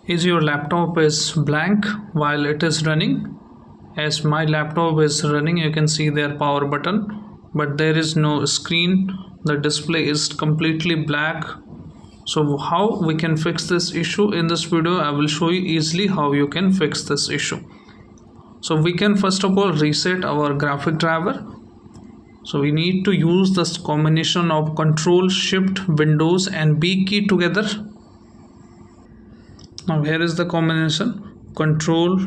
Is your laptop is blank while it is running? As my laptop is running, you can see their power button, but there is no screen. The display is completely black. So how we can fix this issue? In this video I will show you easily how you can fix this issue. So we can first of all reset our graphic driver. So we need to use this combination of Control Shift Windows and B key together. Now here is the combination: Control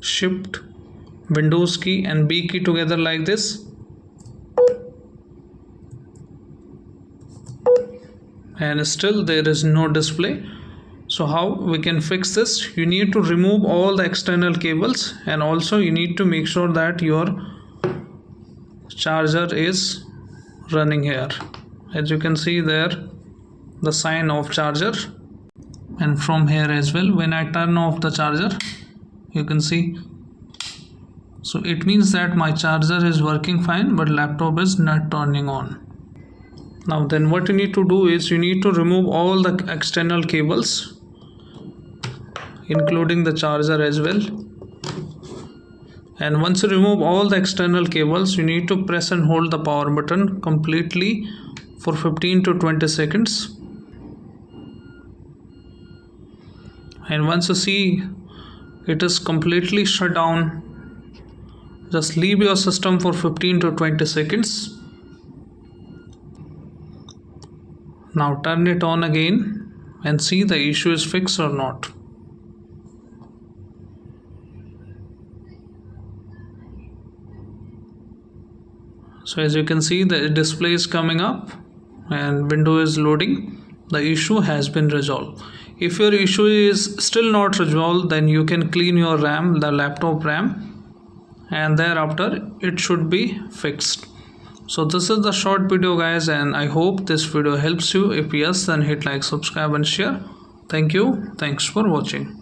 Shift Windows key and B key together like this. And still there is no display. So how we can fix this? You need to remove all the external cables, and also you need to make sure that your charger is running here. As you can see there, the sign of charger, and from here as well, when I turn off the charger, you can see, so it means that my charger is working fine but laptop is not turning on. Now then what you need to do is you need to remove all the external cables, including the charger as well. And once you remove all the external cables, you need to press and hold the power button completely for 15 to 20 seconds. And once you see it is completely shut down, just leave your system for 15 to 20 seconds. Now turn it on again and see the issue is fixed or not. So as you can see, the display is coming up and window is loading. The issue has been resolved. If your issue is still not resolved, then you can clean your RAM, the laptop RAM, and thereafter it should be fixed. So this is the short video guys, and I hope this video helps you. If yes, then hit like, subscribe and share. Thank you. Thanks for watching.